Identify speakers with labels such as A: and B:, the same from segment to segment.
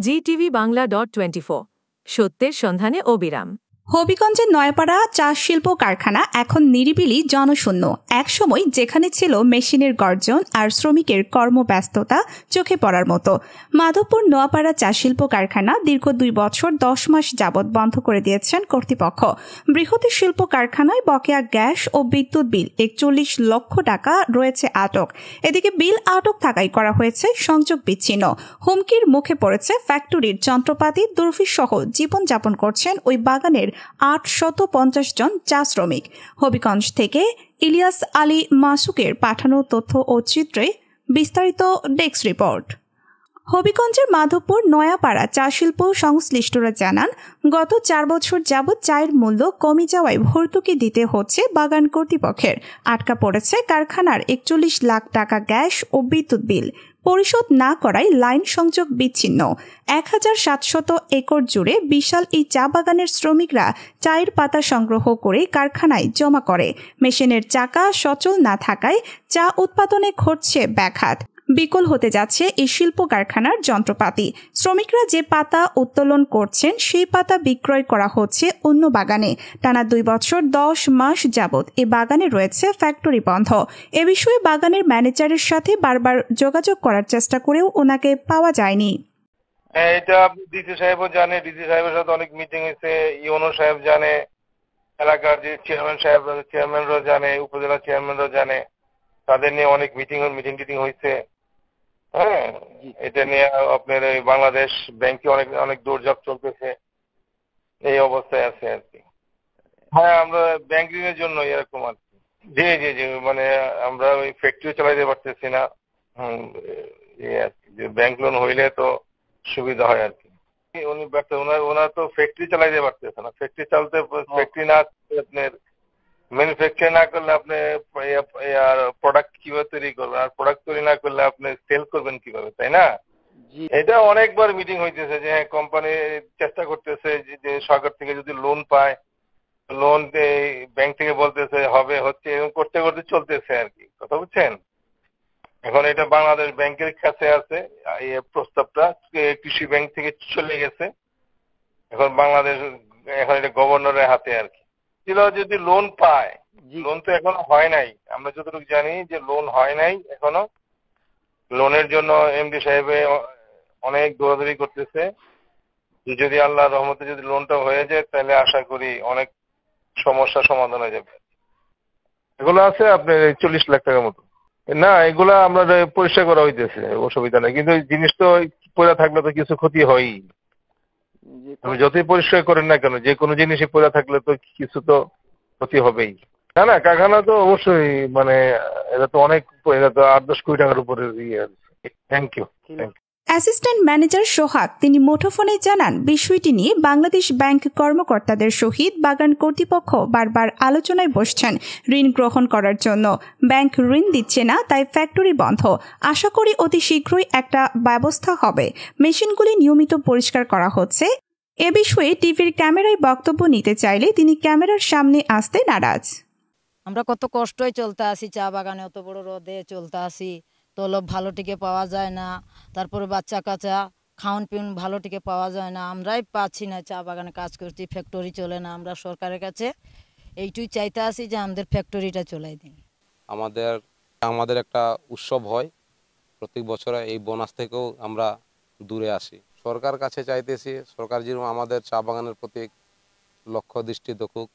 A: GTV Bangla.24 সত্যের সন্ধানে অবিরাম।
B: হবিগঞ্জের নয়াপাড়া চা শিল্প কারখানা এখন নিরিবিলি জনশূন্য। একসময় যেখানে ছিল মেশিনের গর্জন আর শ্রমিকের কর্মব্যস্ততা চোখে পড়ার মতো। মাধবপুর নোয়াপাড়া চা শিল্প কারখানা দীর্ঘ 2 বছর 10 মাস যাবৎ বন্ধ করে দিয়েছেন কর্তৃপক্ষ। বৃহৎ শিল্প কারখানায় বকেয়া গ্যাস ও বিদ্যুৎ বিল 41 লক্ষ টাকা রয়েছে আটক। এদিকে বিল আটক থাকায় করা হয়েছে সংযোগ বিচ্ছিন্ন। হুমকির মুখে পড়েছে ফ্যাক্টরির যন্ত্রপাতি। দুর্ভিক্ষ সহ জীবনযাপন করছেন ওই বাগানের 850 জন চা শ্রমিক। হবিগঞ্জ থেকে ইলিয়াস আলী মাসুকের পাঠানো তথ্য ও চিত্রে বিস্তারিত ডেস্ক রিপোর্ট। হবিগঞ্জের মাধবপুর নয়াপাড়া চা শিল্প সংশ্লিষ্টরা জানান, গত 4 বছর যাবৎ চায়ের মূল্য কমে যাওয়ায় ভর্তুকি দিতে হচ্ছে বাগান কর্তৃপক্ষের। আটকা পড়েছে কারখানার 41 লাখ টাকা গ্যাস ও বিদ্যুৎ বিল। পরিশোধ না করায় লাইন সংযোগ বিচ্ছিন্ন। 1700 একর জুড়ে বিশাল এই চা বাগানের শ্রমিকরা চায়ের পাতা সংগ্রহ করে কারখানায় জমা করে। মেশিনের চাকা সচল না থাকায় চা উৎপাদনে ঘটছে ব্যাঘাত। বিকল হতে যাচ্ছে এই শিল্প কারখানার যন্ত্রপাতি। শ্রমিকরা যে পাতা উত্তোলন করছেন সেই পাতা বিক্রয় করা হচ্ছে অন্য বাগানে। টানা 2 বছর 10 মাস যাবৎ এ বাগানে রয়েছে ফ্যাক্টরি বন্ধ। এ বিষয়ে বাগানের ম্যানেজারের সাথে বারবার যোগাযোগ করার চেষ্টা করেও ওনাকে পাওয়া যায়নি।
C: এটা ডিসি সাহেবও জানে, ডিসি সাহেবের সাথে অনেক মিটিং হয়েছে, ইউনো সাহেব জানে, এলাকার যে চেয়ারম্যান সাহেব চেয়ারম্যানরাও জানে, উপজেলা চেয়ারম্যানরাও জানে। তাদের নিয়ে অনেক মিটিং টিটিং হয়েছে। হ্যাঁ, এটা নিয়ে আপনার এই বাংলাদেশ ব্যাংকে অনেক দৌড়ঝাঁপ চলতেছে। এই অবস্থায় আছে আর কি। হ্যাঁ, আমরা ব্যাংক ঋণের জন্য এরকম আর কি। জি জি জি, মানে আমরা ওই ফ্যাক্টরি চালাইতে পারতেছি না। ব্যাংক লোন হইলে তো সুবিধা হয় আর কি। উনি ব্যর্থ, ওনার তো ফ্যাক্টরি চালাইতে পারতেছে না। ফ্যাক্টরি চালতে ফ্যাক্টরি না আপনার ম্যানুফ্যাকচার না করলে আপনি প্রোডাক্ট কিভাবে তৈরি করবেন, আর প্রোডাক্ট তৈরি না করলে আপনি সেল করবেন কিভাবে, তাই না? এটা অনেকবার মিটিং হইতেছে যে হ্যাঁ, কোম্পানি চেষ্টা করতেছে যে সরকার থেকে যদি লোন পায়, লোন ব্যাংক থেকে বলতেছে হবে, হচ্ছে, এরকম করতে করতে চলতেছে আর কি। কথা বুঝছেন? এখন এটা বাংলাদেশ ব্যাংকের কাছে আছে, এই প্রস্তাবটা কৃষি ব্যাংক থেকে চলে গেছে। এখন এটা গভর্নরের হাতে আর কি। যদি লোন পায়, লোন তো এখনো হয় নাই, আমরা যতটুকু জানি যে লোন হয় নাই এখনো। লোনের জন্য এমডি সাহেব অনেক দৌড়াদৌড়ি করতেছে। যদি আল্লাহর রহমতে যদি লোনটা হয়ে যায় তাহলে আশা করি অনেক সমস্যা সমাধান হয়ে যাবে। এগুলো আছে আপনার 40 লাখ টাকার মতো। না, এগুলা আমরা পরিষ্কার করা হইতেছে, অসুবিধা নেই। কিন্তু জিনিস তো পড়ে থাকলে তো কিছু ক্ষতি হয়ই। আপনি যতই পরিষ্কার করেন না কেন, যে কোনো জিনিসই পড়ে থাকলে তো কিছু তো ক্ষতি হবেই। না, কারখানা তো অবশ্যই, মানে এটা তো 8-10 কোটি টাকার উপরে ইয়ে আছে। Thank you.
B: Assistant manager Sohag তিনি মুঠোফোনে জানান, বিষয়টি নিয়ে বাংলাদেশ ব্যাংক কর্মকর্তাদের সহিত বাগান কর্তৃপক্ষ বারবার আলোচনায় বসছেন ঋণ গ্রহণ করার জন্য। ব্যাংক ঋণ দিচ্ছে না, তাই ফ্যাক্টরি বন্ধ। আশা করি অতি শীঘ্রই একটা ব্যবস্থা হবে। মেশিনগুলি নিয়মিত পরিষ্কার করা হচ্ছে। এ বিষয়ে টিভির ক্যামেরায় বক্তব্য নিতে চাইলে তিনি ক্যামেরার সামনে আসতে নারাজ।
D: আমরা কত কষ্টই চলতে আসি, চা বাগানে অত বড় রোদে চলতে আসি, তলব ভালো টিকে পাওয়া যায় না, তারপরে বাচ্চা কাচ্চা খাওয়ান পিউন ভালো টিকে পাওয়া যায় না, আমরাই পাচ্ছি না। চা বাগানে কাজ করছি, ফ্যাক্টরি চলে না। আমরা সরকারের কাছে এইটুই চাইতে আসি যে আমাদের ফ্যাক্টরিটা চলাই দিন।
E: আমাদের একটা উৎসব হয় প্রত্যেক বছরে, এই বোনাস থেকেও আমরা দূরে আসি। সরকার কাছে চাইতেছি, সরকার যেরকম আমাদের চা বাগানের প্রতি লক্ষ্য দৃষ্টি দেখুক,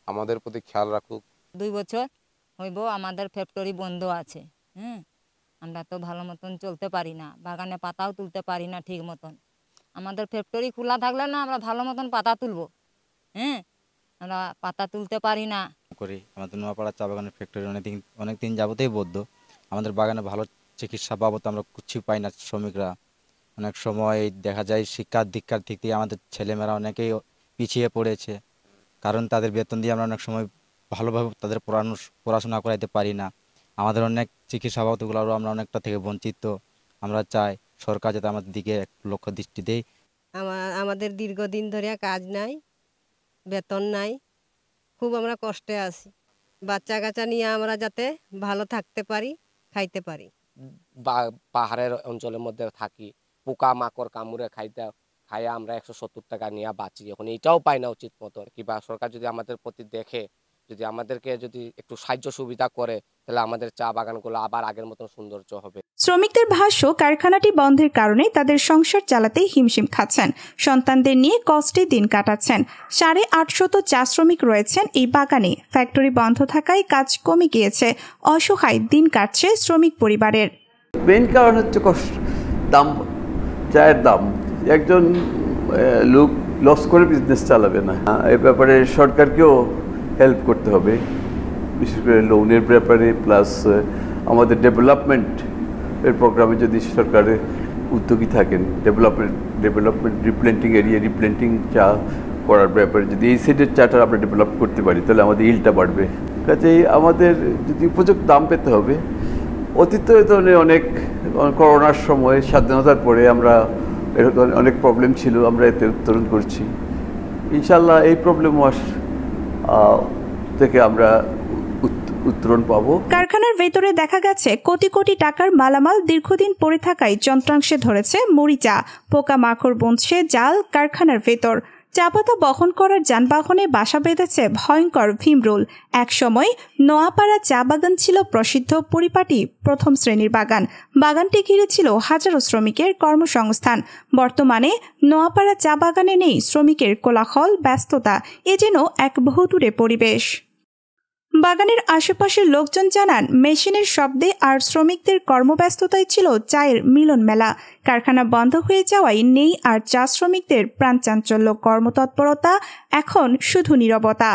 E: আমাদের প্রতি খেয়াল রাখুক।
F: 2 বছর হইব আমাদের ফ্যাক্টরি বন্ধ আছে। আমরা তো ভালো মতন চলতে পারি না, বাগানে পাতাও তুলতে পারি না ঠিক মতন। আমাদের ফ্যাক্টরি খোলা থাকলে না আমরা ভালো মতন পাতা তুলবো। আমরা পাতা তুলতে পারি না।
G: আমাদের নোয়াপাড়া চা বাগানের ফ্যাক্টরি অনেকদিন যাবতেই বদ্ধ। আমাদের বাগানে ভালো চিকিৎসা বাবদ আমরা কিছু পাই না। শ্রমিকরা অনেক সময় দেখা যায় শিক্ষার দীক্ষার দিক দিয়ে আমাদের ছেলেমেয়েরা অনেকেই পিছিয়ে পড়েছে, কারণ তাদের বেতন দিয়ে আমরা অনেক সময় ভালোভাবে তাদের পড়াশোনা করাইতে পারি না। আমাদের অনেক চিকিৎসা বাবদগুলো আমরা অনেকটা থেকে বঞ্চিত। আমরা চাই সরকার যাতে আমাদের দিকে এক লক্ষ্য দৃষ্টি দেয়।
H: আমাদের দীর্ঘদিন ধরে কাজ নাই, বেতন নাই, খুব আমরা কষ্টে আছি। বাচ্চা কাচ্চা নিয়ে আমরা যাতে ভালো থাকতে পারি, খাইতে পারি।
I: পাহাড়ের অঞ্চলের মধ্যে থাকি, পোকা মাকড় কামড়ে খাইয়া আমরা 170 টাকা নিয়ে বাঁচি, এখন এইটাও পাই না উচিত মতো। কিংবা সরকার যদি আমাদের প্রতি দেখে, যদি আমাদেরকে যদি একটু সাহায্য সুবিধা করে, তাহলে আমাদের চা বাগানগুলো আবার আগের মতন সৌন্দর্য হবে।
B: শ্রমিকদের ভাষ্য, কারখানাটি বন্ধের কারণে তাদের সংসার চালাতে হিমশিম খাচ্ছেন, সন্তানদের নিয়ে কষ্টে দিন কাটাচ্ছেন। 850 চা শ্রমিক রয়েছেন এই বাগানে। ফ্যাক্টরি বন্ধ থাকায় কাজ কমে গিয়েছে, অসহায় দিন কাটছে শ্রমিক পরিবারের।
J: মেইন কারণ হচ্ছে দাম, চায়ের দাম। একজন লোক লস করে বিজনেস চালাবে না। এ ব্যাপারে সরকারকেও হেল্প করতে হবে, বিশেষ করে লোনের ব্যাপারে, প্লাস আমাদের ডেভেলপমেন্টের প্রোগ্রামে যদি সরকারের উদ্যোগী থাকেন, ডেভেলপমেন্ট রিপ্ল্যান্টিং এরিয়া, রিপ্ল্যান্টিং চা করার ব্যাপারে যদি এই সাইডের চাটা আমরা ডেভেলপ করতে পারি, তাহলে আমাদের ইলটা বাড়বে। কাজেই আমাদের যদি উপযুক্ত দাম পেতে হবে। অতীতে এ ধরনের অনেক, করোনার সময়, স্বাধীনতার পরে আমরা এরকম অনেক প্রবলেম ছিল, আমরা এতে উত্তরণ করছি। ইনশাল্লাহ এই প্রবলেম থেকে আমরা উত্তরণ পাবো।
B: কারখানার ভেতরে দেখা গেছে কোটি কোটি টাকার মালামাল দীর্ঘদিন পড়ে থাকায় যন্ত্রাংশে ধরেছে মরিচা, পোকা মাকড় বুনছে জাল কারখানার ভেতর। চা পাতা বহন করার যানবাহনে বাসা বেঁধেছে ভয়ঙ্কর ভীমরুল। একসময় নোয়াপাড়া চা বাগান ছিল প্রসিদ্ধ পরিপাটি প্রথম শ্রেণীর বাগান। বাগানটি ঘিরে ছিল হাজারো শ্রমিকের কর্মসংস্থান। বর্তমানে নোয়াপাড়া চা বাগানে নেই শ্রমিকের কোলাহল, ব্যস্ততা। এ যেন এক বহুদূরে পরিবেশ। বাগানের আশেপাশের লোকজন জানান, মেশিনের শব্দে আর শ্রমিকদের কর্মব্যস্ততায় ছিল চায়ের মিলন মেলা। কারখানা বন্ধ হয়ে যাওয়ায় নেই আর চা শ্রমিকদের প্রাণচাঞ্চল্য, কর্মতৎপরতা, এখন শুধু নীরবতা।